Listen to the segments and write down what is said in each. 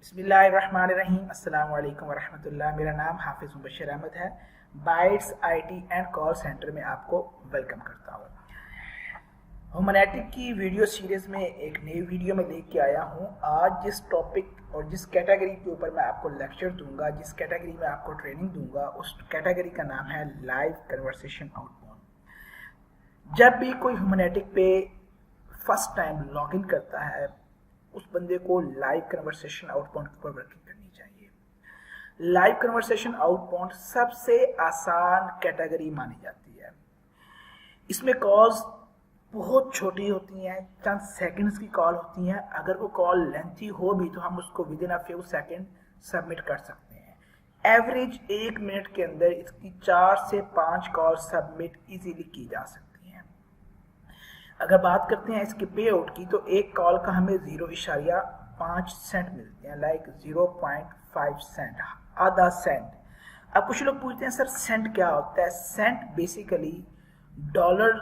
बिस्मिल्लाहिर्रहमानिर्रहीम अस्सलाम वालेकुम वरहमतुल्लाह। मेरा नाम हाफिज़ मुबशर अहमद है। Bytes IT and call centre में आपको वेलकम करता हूँ। ह्यूमैनिटी की वीडियो सीरीज़ में एक नई वीडियो में लेके आया हूँ। आज जिस टॉपिक और जिस कैटेगरी के ऊपर मैं आपको लेक्चर दूंगा, जिस कैटेगरी में आपको ट्रेनिंग दूंगा, उस कैटेगरी का नाम है लाइव कन्वर्सेशन आउटबाउंड। जब भी कोई ह्यूमैनिटी पे फर्स्ट टाइम लॉगिन करता है, उस बंदे को लाइव कन्वर्सेशन आउटबाउंड के ऊपर वर्किंग करनी चाहिए। लाइव कन्वर्सेशन आउटबाउंड सबसे आसान कैटेगरी मानी जाती है। इसमें कॉल्स बहुत छोटी होती हैं, चंद सेकंड्स की कॉल होती हैं। अगर वो कॉल लेंथी हो भी तो हम उसको with in a few second submit कर सकते हैं। एवरेज 1 मिनट के अंदर इसकी 4 से 5 कॉल सबमिट इजीली की जा सकती हैं। अगर बात करते हैं इसके पे आउट की, तो एक कॉल का हमें 0.5 सेंट मिलते हैं, लाइक 0.5 सेंट, आधा सेंट। अब कुछ लोग पूछते हैं सर सेंट क्या होता है। सेंट बेसिकली डॉलर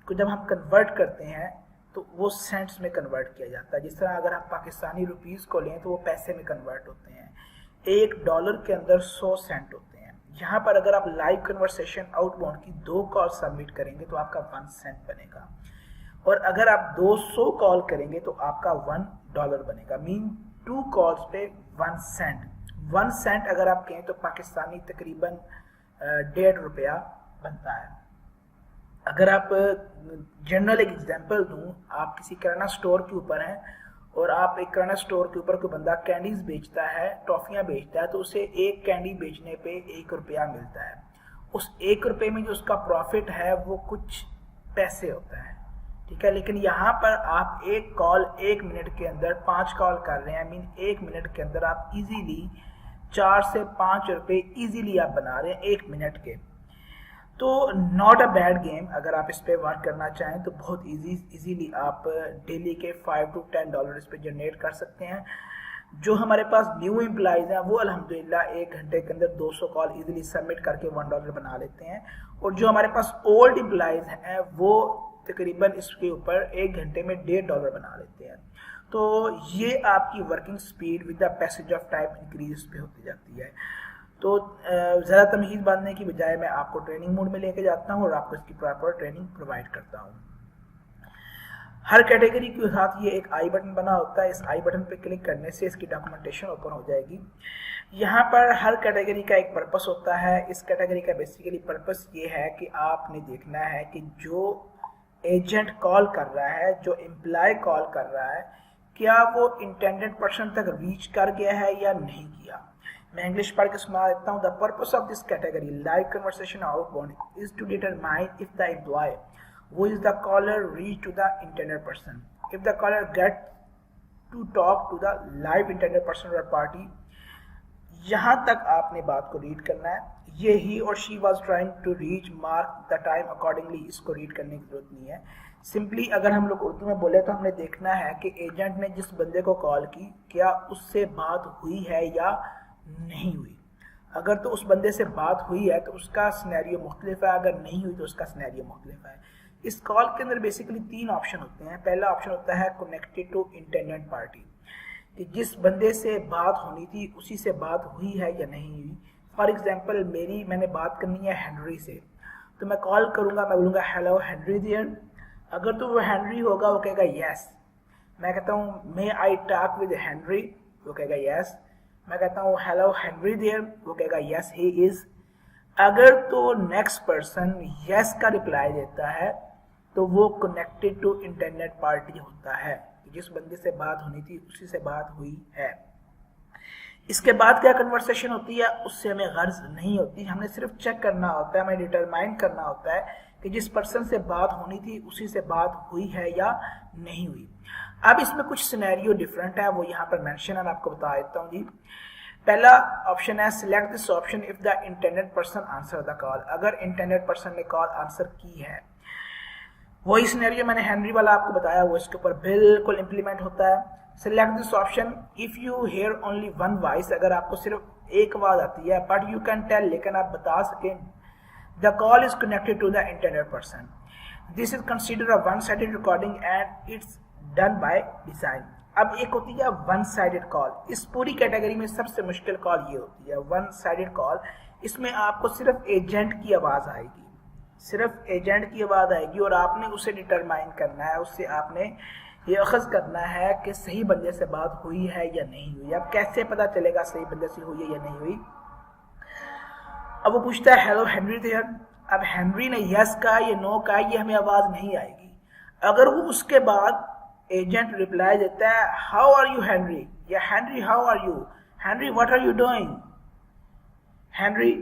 को जब हम कन्वर्ट करते हैं तो वो सेंट्स में कन्वर्ट किया जाता है। जिस तरह अगर हम पाकिस्तानी रुपीस को लें तो वो पैसे में कन्वर्ट होते हैं। $1 के अंदर 100 सेंट होते हैं। यहाँ पर अगर आप लाइव कन्वर्सेशन आउटबाउंड की 2 कॉल सबमिट करेंगे तो आपका 1 सेंट बनेगा, और अगर आप 200 कॉल करेंगे तो आपका $1 बनेगा। मीन 2 कॉल्स पे 1 सेंट। 1 सेंट अगर आप कहें तो पाकिस्तानी तकरीबन ₹1.5 बनता है। अगर आप जनरल एक एग्जांपल दूं, आप किसी किराना स्टोर के ऊपर हैं और आप एक किराना स्टोर के ऊपर कोई बंदा कैंडीज बेचता है, टॉफियां बेचता है, तो उसे एक कैंडी बेचने पे ₹1 मिलता है। उस ₹1 में जो उसका प्रॉफिट है वो कुछ पैसे होता है, ठीक है। लेकिन यहाँ पर आप एक कॉल 1 मिनट के अंदर 5 कॉल कर रहे हैं। मीन 1 मिनट के अंदर आप इजीली 4 से 5 रुपए इजीली आप बना रहे हैं 1 मिनट के। तो नॉट अ बैड गेम। अगर आप इस पे वर्क करना चाहें तो बहुत इजीली आप डेली के $5 to $10 इस पे जनरेट कर सकते हैं। जो हमारे पास न्यू एम्प्लॉइज हैं वो अल्हम्दुलिल्लाह 1 घंटे के अंदर 200 कॉल इजीली सबमिट करके $1 बना लेते हैं, और जो हमारे पास ओल्ड एम्प्लॉइज हैं वो तकरीबन इसके ऊपर 1 घंटे में $1.5 बना लेते हैं। तो ये आपकी working speed with the passage of time increase पे होती जाती है। तो ज़्यादा तमहीद बांधने की बजाय मैं आपको ट्रेनिंग मोड में लेके जाता हूँ और आपको इसकी प्रॉपर ट्रेनिंग प्रोवाइड करता हूँ। हर कैटेगरी के साथ ये एक आई बटन बना होता है। इस आई बटन पे क्लिक करने से इसकी डॉक्यूमेंटेशन ओपन हो जाएगी। यहाँ पर हर कैटेगरी का एक पर्पस होता है। इस कैटेगरी का बेसिकली पर्पस ये है कि आपने देखना है कि जो एजेंट कॉल कर रहा है, जो एम्प्लॉय कॉल कर रहा है, क्या वो इंटेंडेड पर्सन तक रीच कर गया है या नहीं किया। मैं इंग्लिश पढ़ के सुना देता हूँ। The purpose of this category live conversation outbound is to determine if the employee who is the caller reach to the intended person. If the caller get to talk to the live intended person or party, यहाँ तक आपने बात को read करना है। ये ही और she was trying to reach mark the time accordingly, इसको रीड करने की जरूरत नहीं है। सिंपली अगर हम लोग उर्दू में बोले तो हमने देखना है कि एजेंट ने जिस बंदे को कॉल की क्या उससे बात हुई है या नहीं हुई। अगर तो उस बंदे से बात हुई है तो उसका सिनेरियो मुख्तलिफ है, अगर नहीं हुई तो उसका सिनेरियो मुख्तलिफ है। इस कॉल के अंदर बेसिकली 3 ऑप्शन होते हैं। पहला ऑप्शन होता है कनेक्टेड टू इंटेंडेड पार्टी, कि जिस बंदे से बात होनी थी उसी से बात हुई है या नहीं हुई। फॉर एग्जांपल मैंने बात करनी है हेनरी से, तो मैं कॉल करूंगा, मैं बोलूँगा हेलो हेनरी देयर। अगर तो वो हेनरी होगा वो कहेगा यस। मैं कहता हूँ मे आई टॉक विद हेनरी, वो कहेगा यस। मैं कहता हूँ हेलो हेनरी देयर, वो कहेगा यस ही इज। अगर तो नेक्स्ट पर्सन यस का रिप्लाई देता है तो वो कनेक्टेड टू इंटेंडेड पार्टी होता है, जिस बंदे से बात होनी थी उसी से बात हुई है। इसके बाद क्या कन्वर्सेशन होती है उससे हमें गर्ज नहीं होती। हमने सिर्फ चेक करना होता है, हमें डिटरमाइन करना होता है कि जिस पर्सन से बात होनी थी उसी से बात हुई है या नहीं हुई। अब इसमें कुछ सिनेरियो डिफरेंट है, वो यहाँ पर मेंशन है, मैं आपको बता देता हूँ जी। पहला ऑप्शन है select this option if the intended person answer the call. अगर इंटेंडेड पर्सन ने कॉल आंसर की है, वही सिनेरियो मैंने हेनरी वाला आपको बताया वो इसके ऊपर बिल्कुल इंप्लीमेंट होता है। Select this option if you here only one voice. अगर आपको सिर्फ एक आवाज आती है बट यू कैन टेल, लेकिन आप बता सकें the call is connected to the intended person. This is consider a one sided recording and it's done by design. अब एक होती है वन साइडेड कॉल। इस पूरी कैटेगरी में सबसे मुश्किल कॉल ये होती है वन साइडेड कॉल। इसमें आपको सिर्फ एजेंट की आवाज़ आएगी, सिर्फ एजेंट की आवाज़ आएगी और आपने उसे डिटरमाइन करना है, उससे आपने ये अखज़ करना है कि सही बंदे से बात हुई है या नहीं हुई। अब कैसे पता चलेगा सही बंदे से हुई है या नहीं हुई? अब वो पूछता है हेलो हेनरी देयर। अब हेनरी ने यस कहा या नो कहा, ये हमें आवाज़ नहीं आएगी। अगर वो उसके बाद एजेंट रिप्लाई देता है हाउ आर यू हेनरी, या Henry how are you, Henry what are you doing, Henry,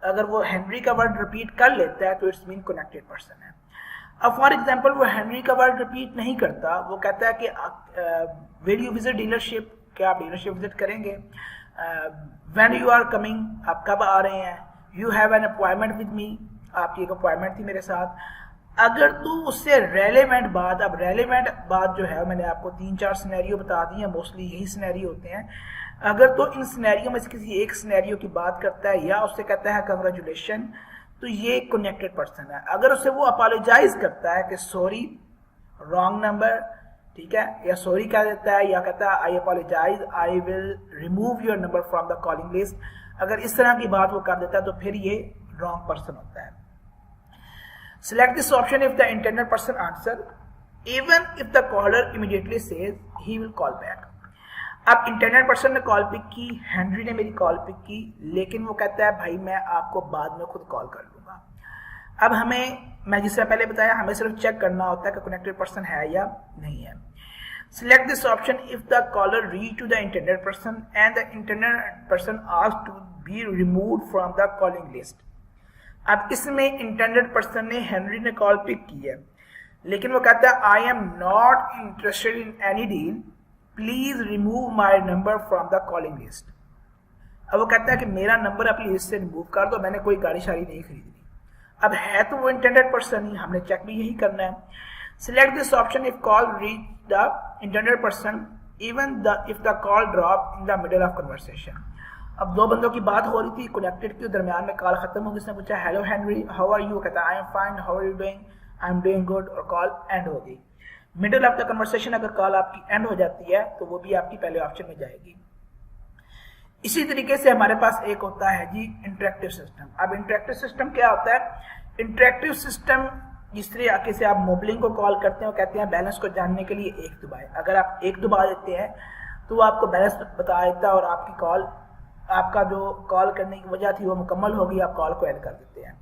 अगर वो हेनरी का वर्ड रिपीट कर लेता है तो इट्स मीन कनेक्टेड पर्सन है। अब फॉर एग्जांपल वो हेनरी का वर्ड रिपीट नहीं करता, वो कहता है कि विल यू विजिट डीलरशिप, क्या आप डीलरशिप विजिट करेंगे, व्हेन यू आर कमिंग, आप कब आ रहे हैं, you have an appointment with me, आपकी एक अपॉइंटमेंट थी मेरे साथ। अगर तू उससे रेलेवेंट बात, अब रेलेवेंट बात जो है मैंने आपको 3-4 सिनेरियो बता दी है, मोस्टली यही सिनेरियो होते हैं। अगर तो इन सिनेरियो में से किसी एक सिनेरियो की बात करता है या उससे कहता है कंग्रेचुलेशन, तो ये कनेक्टेड पर्सन है। अगर उससे वो अपोलोजाइज करता है कि सॉरी रॉन्ग नंबर, ठीक है, या सॉरी कह देता है या कहता है I apologise, I will remove your number from the calling list, अगर इस तरह की बात वो कर देता है तो फिर ये रॉन्ग पर्सन होता है। Select this option if the intended person answer, even if the caller immediately says he will call back. अब इंटरनेट पर्सन ने कॉल पिक की, हेनरी ने मेरी कॉल पिक की, लेकिन वो कहता है भाई मैं आपको बाद में खुद कॉल कर लूंगा। अब हमें, मैं जिससे पहले बताया, हमें सिर्फ चेक करना होता है कि कनेक्टेड पर्सन है या नहीं है। Select this option if the caller reach to the intended person and the intended person asked to be removed from the calling list. अब इसमें इंटेंडेड पर्सन ने हेनरी ने कॉल पिक की है, लेकिन वो कहता है I am not interested in any deal, please remove my number from the calling list. अब वो कहता है कि मेरा नंबर अपनी लिस्ट से रिमूव कर दो, मैंने कोई गाड़ी शाड़ी नहीं खरीदनी। अब है तो वो इंटेंडेड पर्सन ही, हमने चेक भी यही करना है। Select this option if call reach the intended person even if the call drop in the middle of conversation. अब दो बंदों की बात हो रही थी, कनेक्टेड की, दरमियान में कॉल खत्म हो गई, उसने पूछा hello Henry how are you, कहता I am fine, how are you doing, I am doing good, और कॉल एंड हो गई। मिडिल ऑफ द कन्वर्सेशन अगर कॉल आपकी एंड हो जाती है तो वो भी आपकी पहले ऑप्शन में जाएगी। इसी तरीके से हमारे पास एक होता है जी इंटरेक्टिव सिस्टम। अब इंटरेक्टिव सिस्टम क्या होता है? इंटरेक्टिव सिस्टम जिस तरीके से आप मोबाइलिंग को कॉल करते हैं, वो कहते हैं बैलेंस को जानने के लिए 1 दबाएं। अगर आप 1 दबा देते हैं तो वो आपको बैलेंस बता देता है और आपकी कॉल, आपका जो कॉल करने की वजह थी वो मुकम्मल होगी, आप कॉल को एंड कर देते हैं।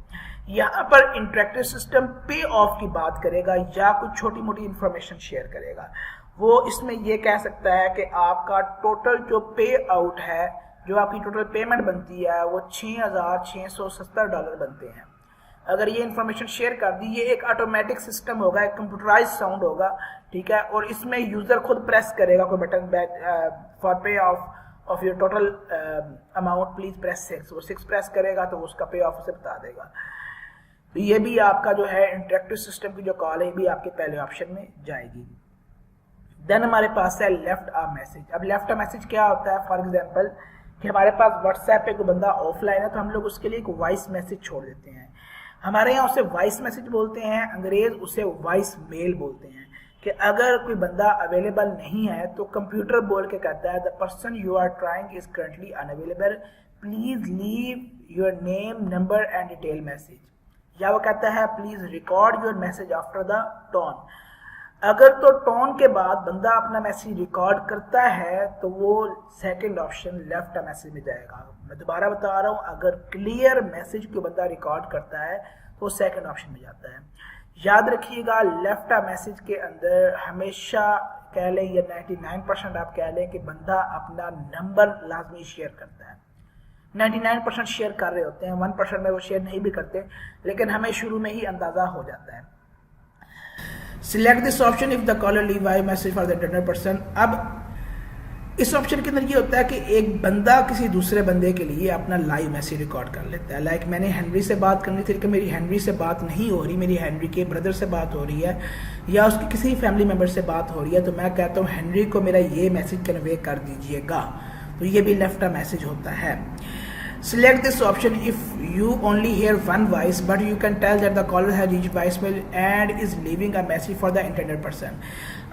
यहाँ पर इंटरेक्टिव सिस्टम पे ऑफ की बात करेगा या कुछ छोटी मोटी इंफॉर्मेशन शेयर करेगा। वो इसमें ये कह सकता है कि आपका टोटल जो पे आउट है, जो आपकी टोटल पेमेंट बनती है, वो $6,670 बनते हैं। अगर ये इंफॉर्मेशन शेयर कर दी, ये एक ऑटोमेटिक सिस्टम होगा, एक कंप्यूटराइज साउंड होगा, ठीक है, और इसमें यूजर खुद प्रेस करेगा कोई बटन फॉर पे of your total amount please press 6, वो 6 प्रेस करेगा तो उसका पे ऑफ उसे बता देगा। तो ये भी आपका जो है इंटरेक्टिव सिस्टम की जो कॉल है भी आपके पहले ऑप्शन में जाएगी। देन हमारे पास है लेफ्ट अ मैसेज। अब लेफ्ट अ मैसेज क्या होता है? फॉर एग्जांपल कि हमारे पास व्हाट्सएप पे कोई बंदा ऑफलाइन है तो हम लोग उसके लिए एक वॉइस मैसेज छोड़ देते हैं। हमारे यहाँ उसे वॉइस मैसेज बोलते हैं, अंग्रेज उसे वॉइस मेल बोलते हैं। कि अगर कोई बंदा अवेलेबल नहीं है तो कंप्यूटर बोल के कहता है the person you are trying is currently unavailable, please leave your name number and detail message, या वो कहता है please record your message after the tone. अगर तो टोन के बाद बंदा अपना मैसेज रिकॉर्ड करता है तो वो second option left a message में जाएगा। मैं दोबारा बता रहा हूँ, अगर क्लियर मैसेज को बंदा रिकॉर्ड करता है तो सेकंड ऑप्शन में जाता है। याद रखिएगा लेफ्ट अ मैसेज के अंदर हमेशा कह लें या 99% आप कह लें कि बंदा अपना नंबर लाजमी शेयर करता है। 99% शेयर कर रहे होते हैं, 1% में वो शेयर नहीं भी करते, लेकिन हमें शुरू में ही अंदाजा हो जाता है। Select this option if the caller leave a message for the intended person. अब इस ऑप्शन के अंदर ये होता है कि एक बंदा किसी दूसरे बंदे के लिए अपना लाइव मैसेज रिकॉर्ड कर लेता है। लाइक मैंने हेनरी से बात करनी थी लेकिन मेरी हेनरी से बात नहीं हो रही, मेरी हेनरी के ब्रदर से बात हो रही है या उसकी किसी फैमिली मेम्बर से बात हो रही है, तो मैं कहता हूँ हेनरी को मेरा ये मैसेज कन्वे कर दीजिएगा, तो ये भी लेफ्ट अ मैसेज होता है। Select this option if you only hear one voice but you can tell that the caller has reached voicemail and is leaving a message for the intended person.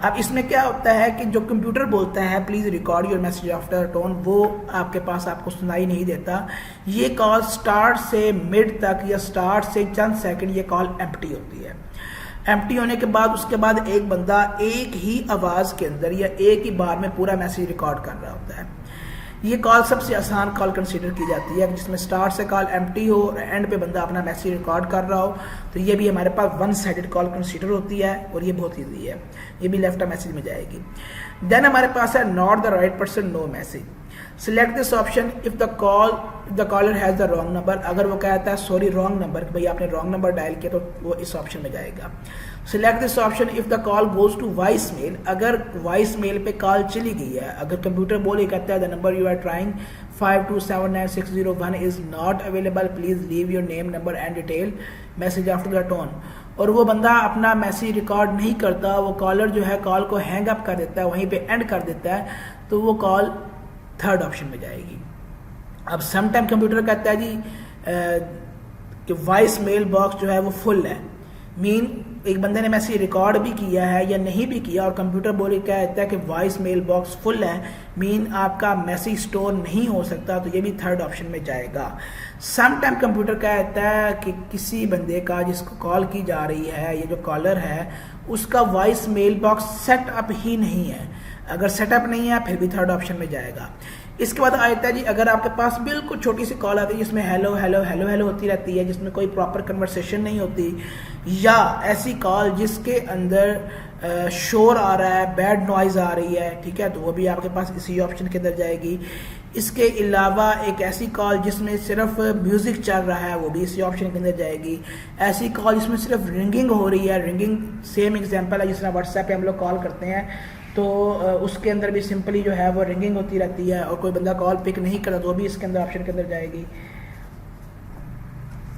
अब इसमें क्या होता है कि जो computer बोलता है please record your message after tone, वो आपके पास आपको सुनाई नहीं देता। ये कॉल स्टार्ट से मिड तक या स्टार्ट से चंद सेकंड ये कॉल एम्प्टी होती है। एम्प्टी होने के बाद उसके बाद एक बंदा एक ही आवाज़ के अंदर या एक ही बार में पूरा मैसेज रिकॉर्ड कर रहा होता है। ये कॉल सबसे आसान कॉल कंसीडर की जाती है, जिसमें स्टार्ट से कॉल एम्प्टी हो और एंड पे बंदा अपना मैसेज रिकॉर्ड कर रहा हो, तो ये भी हमारे पास वन साइडेड कॉल कंसीडर होती है और ये बहुत ईजी है, ये भी लेफ्ट मैसेज में जाएगी। देन हमारे पास है not the right person, no message. Select this option if the caller has the wrong number. अगर वो कहता है सॉरी रॉन्ग नंबर, कि भाई आपने रॉन्ग नंबर डायल किया, तो वो इस ऑप्शन में जाएगा। Select this option if the call goes to voice mail. अगर वॉइस मेल पे कॉल चली गई है, अगर कंप्यूटर बोल ही कहता है the number you are trying 52796101 is not available, please leave your name number and detail message after the tone, और वो बंदा अपना मैसेज रिकॉर्ड नहीं करता, वो कॉलर जो है कॉल को हैंग अप कर देता है, वहीं पे एंड कर देता है, तो वो कॉल थर्ड ऑप्शन में जाएगी। अब सम टाइम कंप्यूटर कहता है जी कि वॉइस मेल बॉक्स जो है वो फुल है, मीन एक बंदे ने मैसेज रिकॉर्ड भी किया है या नहीं भी किया और कंप्यूटर बोले कहता है कि वॉइस मेल बॉक्स फुल है, मीन आपका मैसेज स्टोर नहीं हो सकता, तो ये भी थर्ड ऑप्शन में जाएगा। सम टाइम कंप्यूटर कहता है कि किसी बंदे का जिसको कॉल की जा रही है, ये जो कॉलर है उसका वॉइस मेल बॉक्स सेटअप ही नहीं है। अगर सेटअप नहीं है फिर भी थर्ड ऑप्शन में जाएगा। इसके बाद आता है जी, अगर आपके पास बिल्कुल छोटी सी कॉल आती है जिसमें हेलो हेलो हेलो हेलो होती रहती है, जिसमें कोई प्रॉपर कन्वर्सेशन नहीं होती, या ऐसी कॉल जिसके अंदर शोर आ रहा है, बैड नॉइज़ आ रही है, ठीक है, तो वो भी आपके पास इसी ऑप्शन के अंदर जाएगी। इसके अलावा एक ऐसी कॉल जिसमें सिर्फ म्यूज़िक चल रहा है, वो भी इसी ऑप्शन के अंदर जाएगी। ऐसी कॉल जिसमें सिर्फ रिंगिंग हो रही है, रिंगिंग सेम एग्जांपल है जिस तरह व्हाट्सएप पे हम लोग कॉल करते हैं, तो उसके अंदर भी सिंपली जो है वो रिंगिंग होती रहती है और कोई बंदा कॉल पिक नहीं करता, तो वो भी इसके अंदर ऑप्शन के अंदर जाएगी।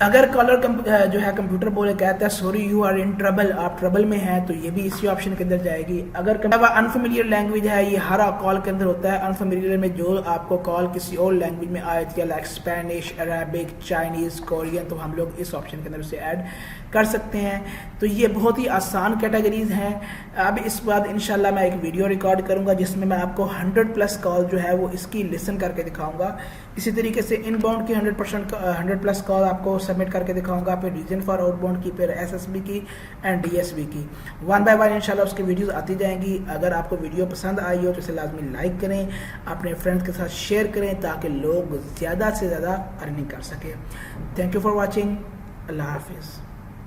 अगर कॉलर जो है कंप्यूटर बोले कहता है sorry you are in trouble, आप ट्रबल में हैं, तो ये भी इसी ऑप्शन के अंदर जाएगी। अगर अनफेमिलियर लैंग्वेज है, ये हर कॉल के अंदर होता है। अनफेमिलियर में जो आपको कॉल किसी और लैंग्वेज में आए थे, like Spanish, Arabic, Chinese, Korean, तो हम लोग इस ऑप्शन के अंदर उसे ऐड कर सकते हैं। तो ये बहुत ही आसान कैटेगरीज हैं। अब इस बाद इंशाल्लाह मैं एक वीडियो रिकॉर्ड करूंगा जिसमें मैं आपको 100+ कॉल जो है वो इसकी लिसन करके दिखाऊंगा। इसी तरीके से इनबाउंड की 100+ कॉल आपको सबमिट करके दिखाऊंगा, फिर रीजन फॉर आउटबाउंड की, फिर SSB की एंड DSB की। वन बाय वन इंशाल्लाह उसकी वीडियोस आती जाएंगी। अगर आपको वीडियो पसंद आई हो तो इसे लाजमी लाइक करें, अपने फ्रेंड्स के साथ शेयर करें ताकि लोग ज़्यादा से ज़्यादा अर्निंग कर सकें। Thank you for watching. अल्लाह हाफिज़।